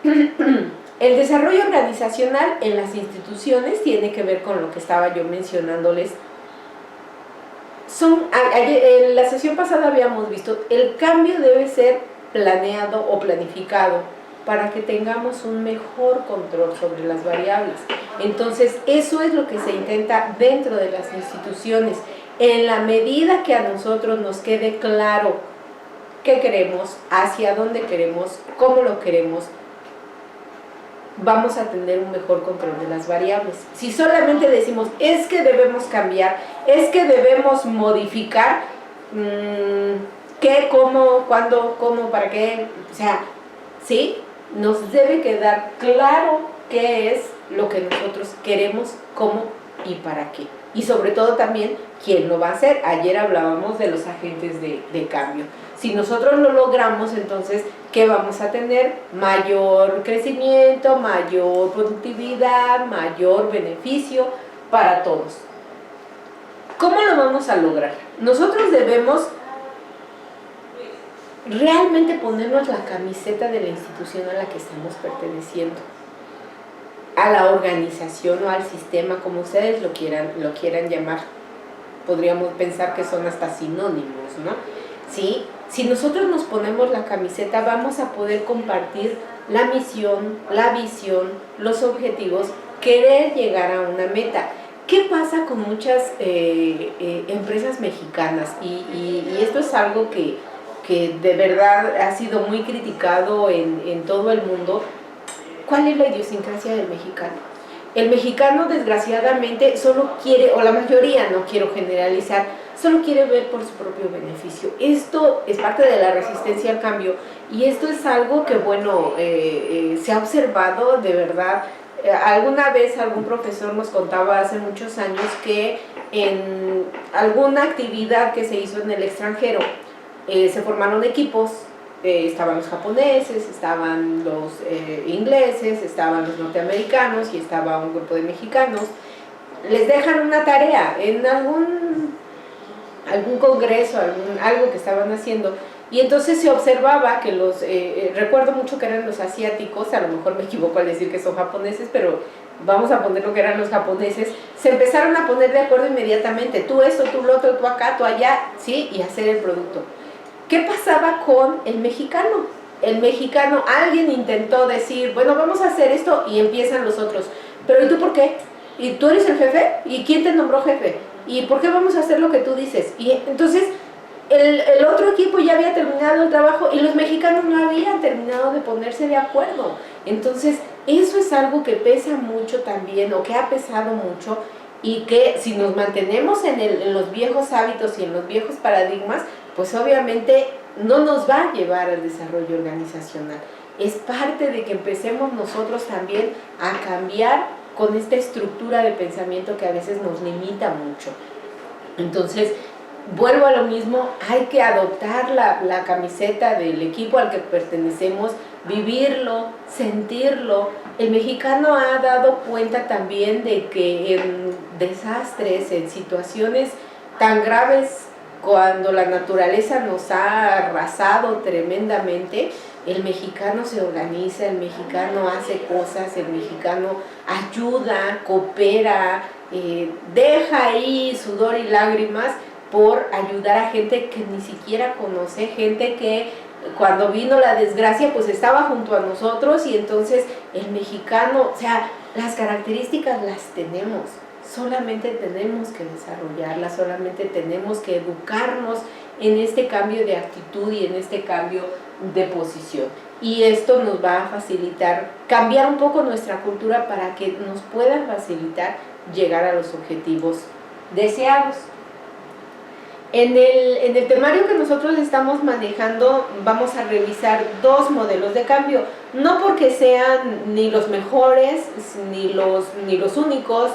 El desarrollo organizacional en las instituciones tiene que ver con lo que estaba yo mencionándoles. En la sesión pasada habíamos visto, el cambio debe ser planeado o planificado para que tengamos un mejor control sobre las variables. Entonces, eso es lo que se intenta dentro de las instituciones. En la medida que a nosotros nos quede claro qué queremos, hacia dónde queremos, cómo lo queremos, vamos a tener un mejor control de las variables. Si solamente decimos, es que debemos cambiar, es que debemos modificar, ¿qué, cómo, cuándo, cómo, para qué? O sea, ¿sí? Nos debe quedar claro qué es lo que nosotros queremos, cómo y para qué. Y sobre todo también, ¿quién lo va a hacer? Ayer hablábamos de los agentes de cambio. Si nosotros lo logramos, entonces, ¿qué vamos a tener? Mayor crecimiento, mayor productividad, mayor beneficio para todos. ¿Cómo lo vamos a lograr? Nosotros debemos realmente ponernos la camiseta de la institución a la que estamos perteneciendo, a la organización o al sistema, como ustedes lo quieran llamar. Podríamos pensar que son hasta sinónimos, ¿no? ¿Sí? Si nosotros nos ponemos la camiseta, vamos a poder compartir la misión, la visión, los objetivos, querer llegar a una meta. ¿Qué pasa con muchas empresas mexicanas? Y esto es algo que de verdad ha sido muy criticado en todo el mundo. ¿Cuál es la idiosincrasia del mexicano? El mexicano, desgraciadamente, solo quiere, o la mayoría, no quiero generalizar, solo quiere ver por su propio beneficio. Esto es parte de la resistencia al cambio, y esto es algo que, bueno, se ha observado de verdad. Alguna vez algún profesor nos contaba hace muchos años que en alguna actividad que se hizo en el extranjero, se formaron equipos. Estaban los japoneses, estaban los ingleses, estaban los norteamericanos y estaba un grupo de mexicanos. Les dejan una tarea en algún congreso, algo que estaban haciendo, y entonces se observaba que recuerdo mucho que eran los asiáticos, a lo mejor me equivoco al decir que son japoneses, pero vamos a poner lo que eran los japoneses, se empezaron a poner de acuerdo inmediatamente, tú esto, tú lo otro, tú acá, tú allá, ¿sí? Y hacer el producto. ¿Qué pasaba con el mexicano? El mexicano, alguien intentó decir, bueno, vamos a hacer esto, y empiezan los otros, pero ¿y tú por qué? ¿Y tú eres el jefe? ¿Y quién te nombró jefe? ¿Y por qué vamos a hacer lo que tú dices? Y entonces el otro equipo ya había terminado el trabajo y los mexicanos no habían terminado de ponerse de acuerdo. Entonces eso es algo que pesa mucho también, o que ha pesado mucho, y que si nos mantenemos en los viejos hábitos y en los viejos paradigmas, pues obviamente no nos va a llevar al desarrollo organizacional. Es parte de que empecemos nosotros también a cambiar con esta estructura de pensamiento que a veces nos limita mucho. Entonces, vuelvo a lo mismo, hay que adoptar la camiseta del equipo al que pertenecemos, vivirlo, sentirlo. El mexicano ha dado cuenta también de que en desastres, en situaciones tan graves, cuando la naturaleza nos ha arrasado tremendamente, el mexicano se organiza, el mexicano hace cosas, el mexicano ayuda, coopera, deja ahí sudor y lágrimas por ayudar a gente que ni siquiera conoce, gente que cuando vino la desgracia pues estaba junto a nosotros. Y entonces el mexicano, o sea, las características las tenemos, solamente tenemos que desarrollarlas, solamente tenemos que educarnos en este cambio de actitud y en este cambio de posición. Y esto nos va a facilitar cambiar un poco nuestra cultura para que nos pueda facilitar llegar a los objetivos deseados. En el temario que nosotros estamos manejando vamos a revisar dos modelos de cambio, no porque sean ni los mejores, ni los únicos,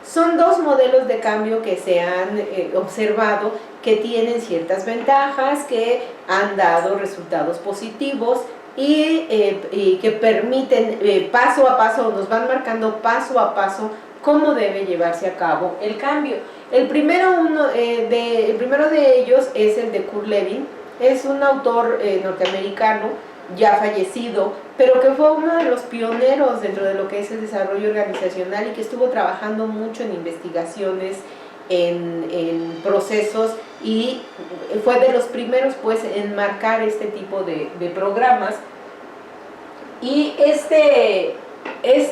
son dos modelos de cambio que se han observado que tienen ciertas ventajas, que han dado resultados positivos y que permiten paso a paso, nos van marcando paso a paso cómo debe llevarse a cabo el cambio. El primero de ellos es el de Kurt Lewin, es un autor norteamericano ya fallecido, pero que fue uno de los pioneros dentro de lo que es el desarrollo organizacional y que estuvo trabajando mucho en investigaciones, en procesos, y fue de los primeros pues en marcar este tipo de programas. Y este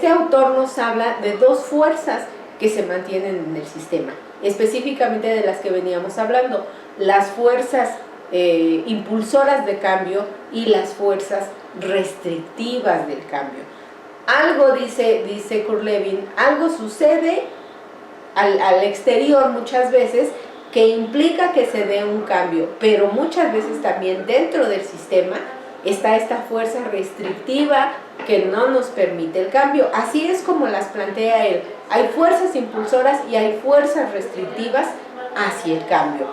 autor nos habla de dos fuerzas que se mantienen en el sistema, específicamente de las que veníamos hablando, las fuerzas impulsoras de cambio y las fuerzas restrictivas del cambio. Algo, dice Kurt Lewin, algo sucede al exterior muchas veces que implica que se dé un cambio, pero muchas veces también dentro del sistema está esta fuerza restrictiva que no nos permite el cambio. Así es como las plantea él. Hay fuerzas impulsoras y hay fuerzas restrictivas hacia el cambio.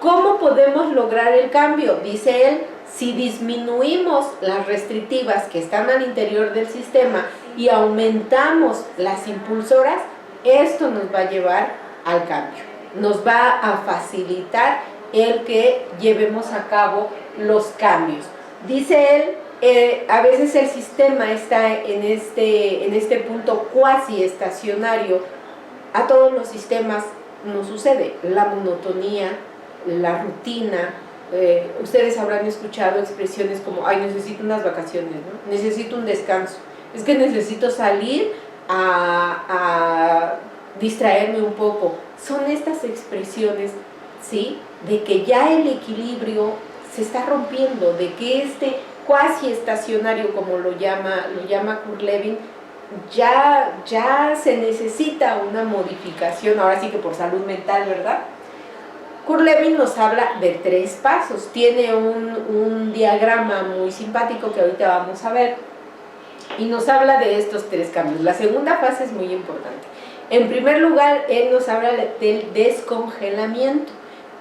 ¿Cómo podemos lograr el cambio? Dice él, si disminuimos las restrictivas que están al interior del sistema y aumentamos las impulsoras, esto nos va a llevar al cambio. Nos va a facilitar el que llevemos a cabo los cambios. Dice él, a veces el sistema está en este punto cuasi estacionario. A todos los sistemas nos sucede la monotonía, la rutina. Ustedes habrán escuchado expresiones como, ay, necesito unas vacaciones, ¿no? Necesito un descanso, es que necesito salir a distraerme un poco. Son estas expresiones, ¿sí?, de que ya el equilibrio se está rompiendo, de que este cuasi estacionario, como lo llama Kurt Lewin, ya se necesita una modificación, ahora sí que por salud mental, ¿verdad? Kurt Lewin nos habla de 3 pasos, tiene un diagrama muy simpático que ahorita vamos a ver, y nos habla de estos 3 cambios. La segunda fase es muy importante. En primer lugar, él nos habla del descongelamiento.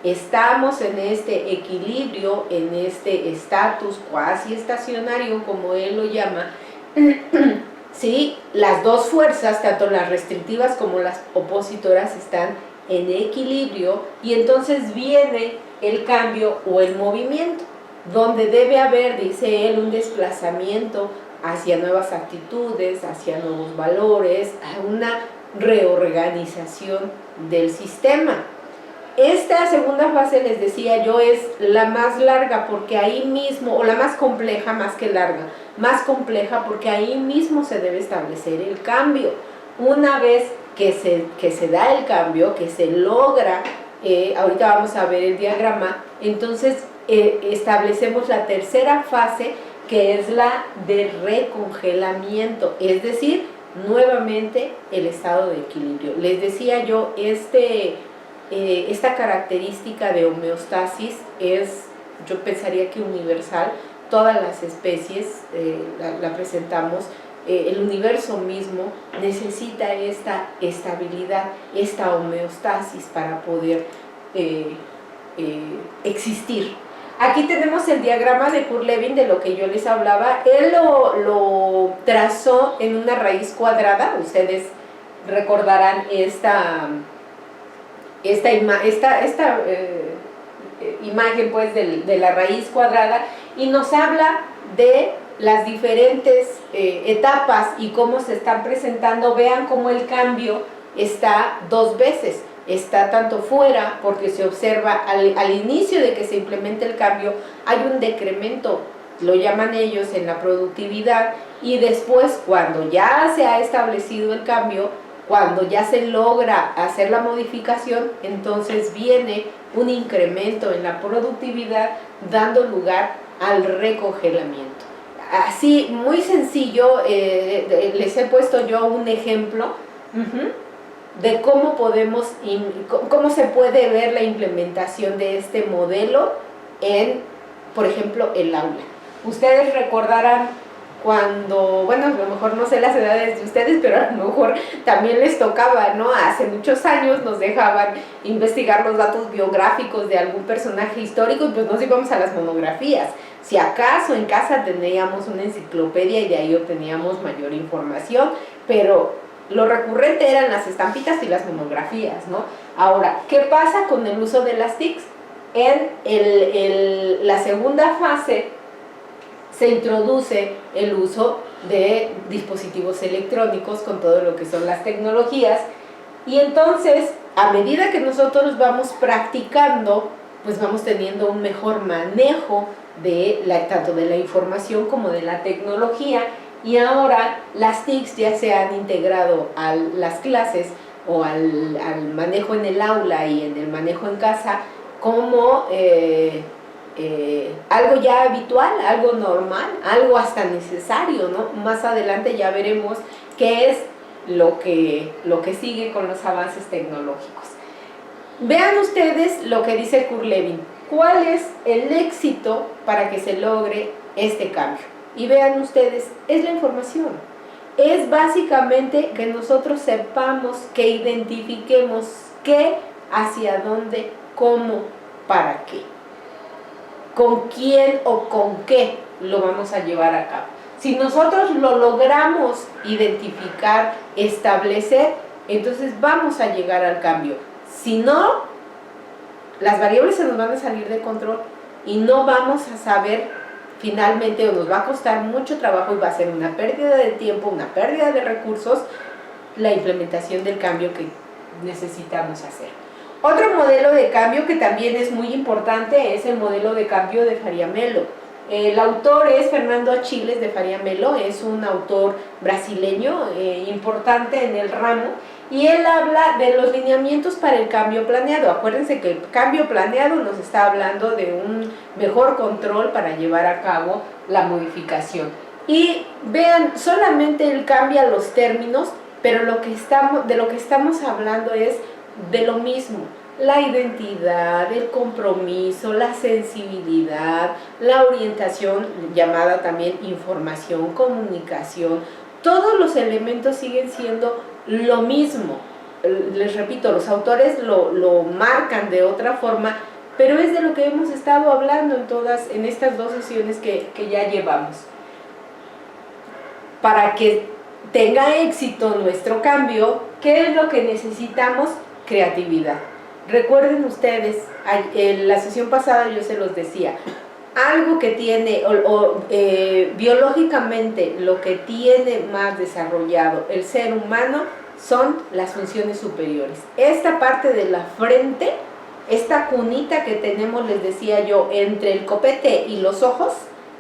Estamos en este equilibrio, en este estatus cuasi estacionario, como él lo llama. Sí, las dos fuerzas, tanto las restrictivas como las opositoras, están en equilibrio, y entonces viene el cambio o el movimiento, donde debe haber, dice él, un desplazamiento hacia nuevas actitudes, hacia nuevos valores, una reorganización del sistema. Esta segunda fase, les decía yo, es la más larga porque ahí mismo, o la más compleja más que larga, más compleja porque ahí mismo se debe establecer el cambio. Una vez que se da el cambio, que se logra, ahorita vamos a ver el diagrama, entonces establecemos la tercera fase, que es la de recongelamiento, es decir, nuevamente el estado de equilibrio. Les decía yo, esta característica de homeostasis es, yo pensaría que universal, todas las especies la presentamos, el universo mismo necesita esta estabilidad, esta homeostasis para poder existir. Aquí tenemos el diagrama de Kurt Lewin de lo que yo les hablaba. Él lo trazó en una raíz cuadrada. Ustedes recordarán esta imagen pues de la raíz cuadrada, y nos habla de las diferentes etapas y cómo se están presentando. Vean cómo el cambio está 2 veces. Está tanto fuera, porque se observa al inicio de que se implementa el cambio, hay un decremento, lo llaman ellos, en la productividad, y después, cuando ya se ha establecido el cambio, cuando ya se logra hacer la modificación, entonces viene un incremento en la productividad, dando lugar al recongelamiento. Así, muy sencillo, les he puesto yo un ejemplo de cómo cómo se puede ver la implementación de este modelo en, por ejemplo, el aula. Ustedes recordarán cuando, bueno, a lo mejor no sé las edades de ustedes, pero a lo mejor también les tocaba, ¿no? Hace muchos años nos dejaban investigar los datos biográficos de algún personaje histórico y pues nos íbamos a las monografías. Si acaso en casa teníamos una enciclopedia y de ahí obteníamos mayor información, pero lo recurrente eran las estampitas y las monografías, ¿no? Ahora, ¿qué pasa con el uso de las TICs? En la segunda fase se introduce el uso de dispositivos electrónicos con todo lo que son las tecnologías, y entonces a medida que nosotros vamos practicando, pues vamos teniendo un mejor manejo de tanto de la información como de la tecnología, y ahora las TICs ya se han integrado a las clases o al manejo en el aula y en el manejo en casa como algo ya habitual, algo normal, algo hasta necesario, ¿no? Más adelante ya veremos qué es lo que sigue con los avances tecnológicos. Vean ustedes lo que dice Kurt Lewin. ¿Cuál es el éxito para que se logre este cambio? Y vean ustedes, es la información. Es básicamente que nosotros sepamos, que identifiquemos qué, hacia dónde, cómo, para qué. Con quién o con qué lo vamos a llevar a cabo. Si nosotros lo logramos identificar, establecer, entonces vamos a llegar al cambio. Si no, las variables se nos van a salir de control y no vamos a saber finalmente, o nos va a costar mucho trabajo y va a ser una pérdida de tiempo, una pérdida de recursos, la implementación del cambio que necesitamos hacer. Otro modelo de cambio que también es muy importante es el modelo de cambio de Fariamelo. El autor es Fernando Achiles de Fariamelo, es un autor brasileño importante en el ramo, y él habla de los lineamientos para el cambio planeado. Acuérdense que el cambio planeado nos está hablando de un mejor control para llevar a cabo la modificación. Y vean, solamente él cambia los términos, pero de lo que estamos hablando es de lo mismo: la identidad, el compromiso, la sensibilidad, la orientación, llamada también información, comunicación. Todos los elementos siguen siendo lo mismo. Les repito, los autores lo marcan de otra forma, pero es de lo que hemos estado hablando en estas 2 sesiones que ya llevamos. Para que tenga éxito nuestro cambio, ¿qué es lo que necesitamos? Creatividad. Recuerden ustedes, en la sesión pasada yo se los decía, algo que tiene, biológicamente lo que tiene más desarrollado el ser humano son las funciones superiores. Esta parte de la frente, esta cunita que tenemos, les decía yo, entre el copete y los ojos,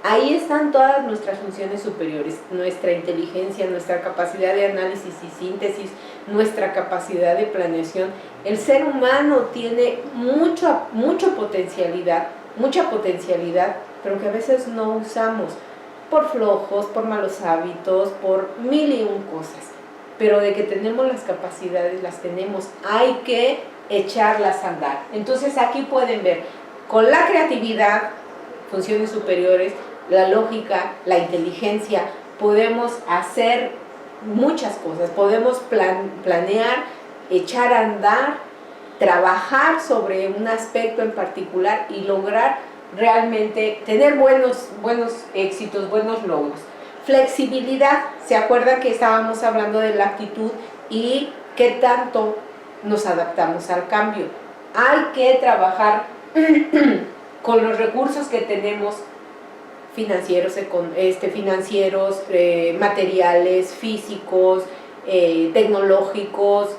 ahí están todas nuestras funciones superiores: nuestra inteligencia, nuestra capacidad de análisis y síntesis, nuestra capacidad de planeación. El ser humano tiene mucha potencialidad, pero que a veces no usamos por flojos, por malos hábitos, por mil y un cosas. Pero de que tenemos las capacidades, las tenemos, hay que echarlas a andar. Entonces aquí pueden ver, con la creatividad, funciones superiores, la lógica, la inteligencia, podemos hacer muchas cosas. Podemos planear, echar a andar, trabajar sobre un aspecto en particular y lograr realmente tener buenos éxitos, buenos logros. Flexibilidad, ¿se acuerdan que estábamos hablando de la actitud y qué tanto nos adaptamos al cambio? Hay que trabajar con los recursos que tenemos, financieros, materiales, físicos, tecnológicos.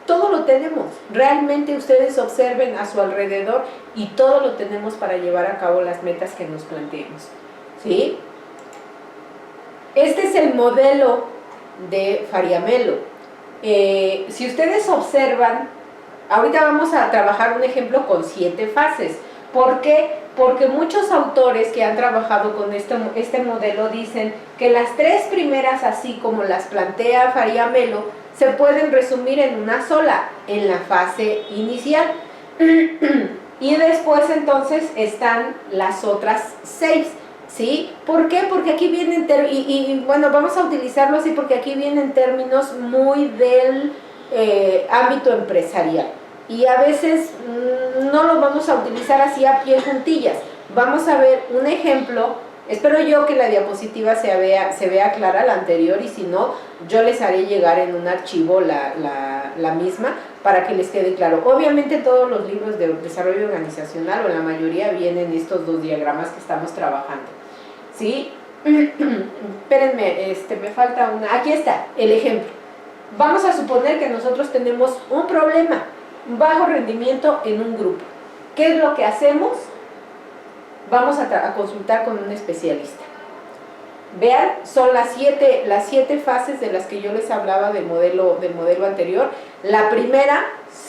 Todo lo tenemos. Realmente ustedes observen a su alrededor y todo lo tenemos para llevar a cabo las metas que nos planteemos, ¿sí? Este es el modelo de Fariamelo. Si ustedes observan, ahorita vamos a trabajar un ejemplo con 7 fases. ¿Por qué? Porque muchos autores que han trabajado con este modelo dicen que las 3 primeras, así como las plantea Fariamelo, se pueden resumir en una sola, en la fase inicial. Y después entonces están las otras 6, ¿sí? ¿Por qué? Porque aquí vienen, bueno, vamos a utilizarlo así porque aquí vienen términos muy del ámbito empresarial. Y a veces no lo vamos a utilizar así a pie juntillas. Vamos a ver un ejemplo. Espero yo que la diapositiva se vea clara, la anterior, y si no, yo les haré llegar en un archivo la misma para que les quede claro. Obviamente todos los libros de desarrollo organizacional, o la mayoría, vienen estos 2 diagramas que estamos trabajando, ¿sí? Espérenme, me falta una. Aquí está el ejemplo. Vamos a suponer que nosotros tenemos un problema, bajo rendimiento en un grupo. ¿Qué es lo que hacemos? Vamos a consultar con un especialista. Vean, son las siete fases de las que yo les hablaba del modelo anterior. La primera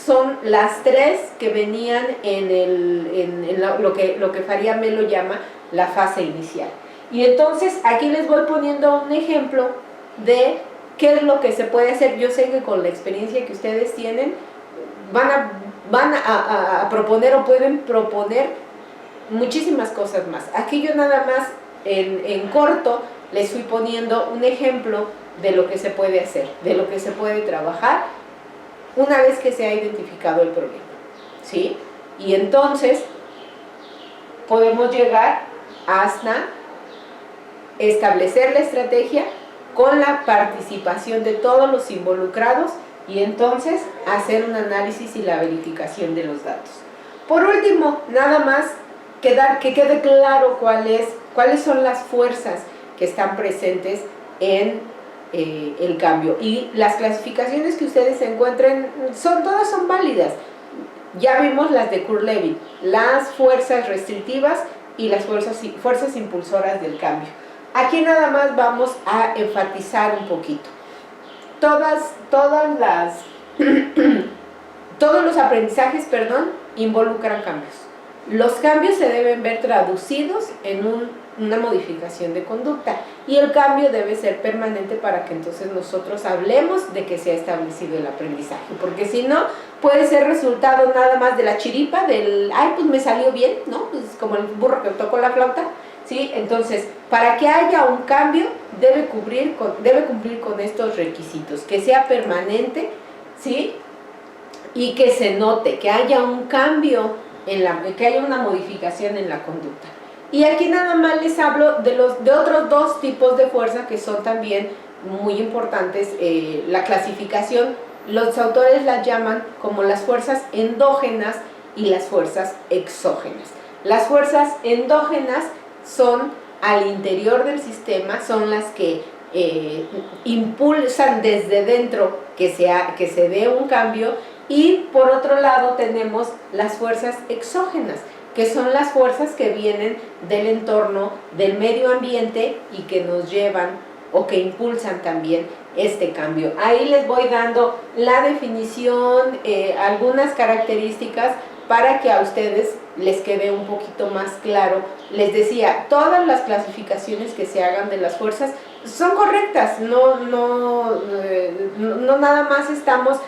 son las 3 que venían en lo que Faria Melo llama la fase inicial. Y entonces aquí les voy poniendo un ejemplo de qué es lo que se puede hacer. Yo sé que con la experiencia que ustedes tienen van a proponer o pueden proponer muchísimas cosas más. Aquí yo nada más en corto les fui poniendo un ejemplo de lo que se puede hacer, de lo que se puede trabajar una vez que se ha identificado el problema, ¿sí? Y entonces podemos llegar hasta establecer la estrategia con la participación de todos los involucrados y entonces hacer un análisis y la verificación de los datos. Por último, nada más que quede claro cuáles son las fuerzas que están presentes en el cambio. Y las clasificaciones que ustedes encuentren, todas son válidas. Ya vimos las de Kurt-Lewin, las fuerzas restrictivas y las fuerzas impulsoras del cambio. Aquí nada más vamos a enfatizar un poquito. Todos los aprendizajes, involucran cambios. Los cambios se deben ver traducidos en una modificación de conducta y el cambio debe ser permanente para que entonces nosotros hablemos de que se ha establecido el aprendizaje, porque si no, puede ser resultado nada más de la chiripa, ay, pues me salió bien, ¿no? Pues como el burro que tocó la flauta, ¿sí? Entonces, para que haya un cambio, debe cumplir con estos requisitos, que sea permanente, ¿sí? Y que se note, que haya un cambio, que haya una modificación en la conducta. Y aquí nada más les hablo de otros 2 tipos de fuerza que son también muy importantes. La clasificación, los autores las llaman como las fuerzas endógenas y las fuerzas exógenas. Las fuerzas endógenas son al interior del sistema, son las que impulsan desde dentro que se dé un cambio. Y por otro lado tenemos las fuerzas exógenas, que son las fuerzas que vienen del entorno, del medio ambiente y que nos llevan o que impulsan también este cambio. Ahí les voy dando la definición, algunas características para que a ustedes les quede un poquito más claro. Les decía, todas las clasificaciones que se hagan de las fuerzas son correctas, no nada más estamos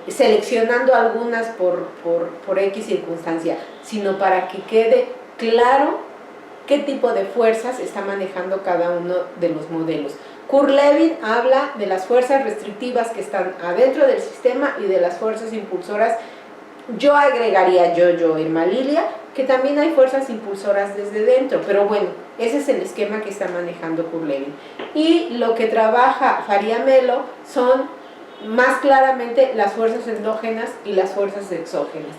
seleccionando algunas por X circunstancia, sino para que quede claro qué tipo de fuerzas está manejando cada uno de los modelos. Kurt-Lewin habla de las fuerzas restrictivas que están adentro del sistema y de las fuerzas impulsoras. Yo agregaría Irma Lilia, que también hay fuerzas impulsoras desde dentro, pero bueno, ese es el esquema que está manejando Kurt-Lewin. Y lo que trabaja Faria Melo son más claramente las fuerzas endógenas y las fuerzas exógenas.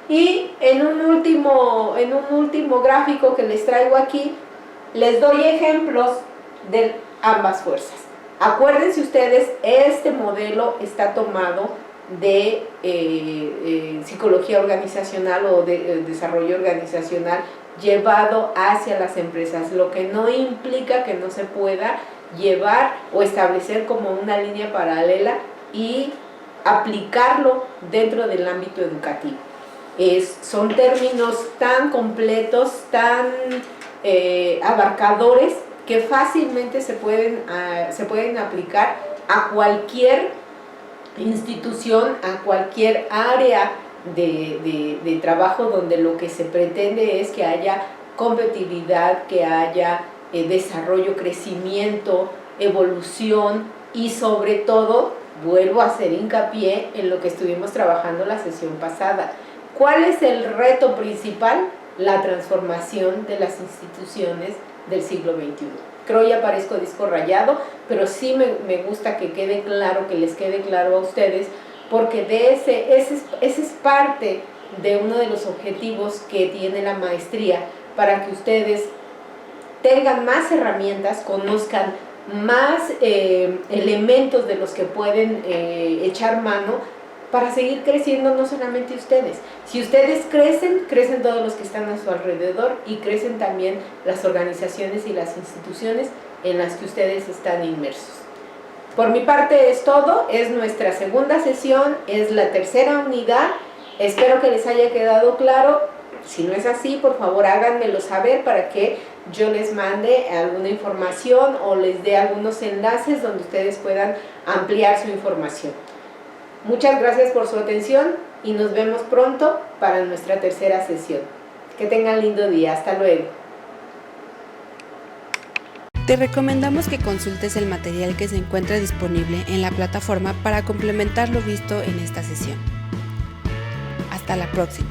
Y en un último gráfico que les traigo aquí, les doy ejemplos de ambas fuerzas. Acuérdense ustedes, este modelo está tomado de psicología organizacional o de desarrollo organizacional llevado hacia las empresas, lo que no implica que no se pueda llevar o establecer como una línea paralela y aplicarlo dentro del ámbito educativo. Son términos tan completos, tan abarcadores, que fácilmente se pueden aplicar a cualquier institución, a cualquier área de trabajo donde lo que se pretende es que haya competitividad, que haya desarrollo, crecimiento, evolución y sobre todo, vuelvo a hacer hincapié en lo que estuvimos trabajando la sesión pasada. ¿Cuál es el reto principal? La transformación de las instituciones del siglo XXI. Creo ya parezco disco rayado, pero sí me gusta que quede claro, que les quede claro a ustedes, porque ese es parte de uno de los objetivos que tiene la maestría, para que ustedes tengan más herramientas, conozcan más elementos de los que pueden echar mano para seguir creciendo, no solamente ustedes. Si ustedes crecen, crecen todos los que están a su alrededor y crecen también las organizaciones y las instituciones en las que ustedes están inmersos. Por mi parte es todo, es nuestra segunda sesión, es la tercera unidad. Espero que les haya quedado claro. Si no es así, por favor háganmelo saber para que yo les mande alguna información o les dé algunos enlaces donde ustedes puedan ampliar su información. Muchas gracias por su atención y nos vemos pronto para nuestra tercera sesión. Que tengan lindo día. Hasta luego. Te recomendamos que consultes el material que se encuentra disponible en la plataforma para complementar lo visto en esta sesión. Hasta la próxima.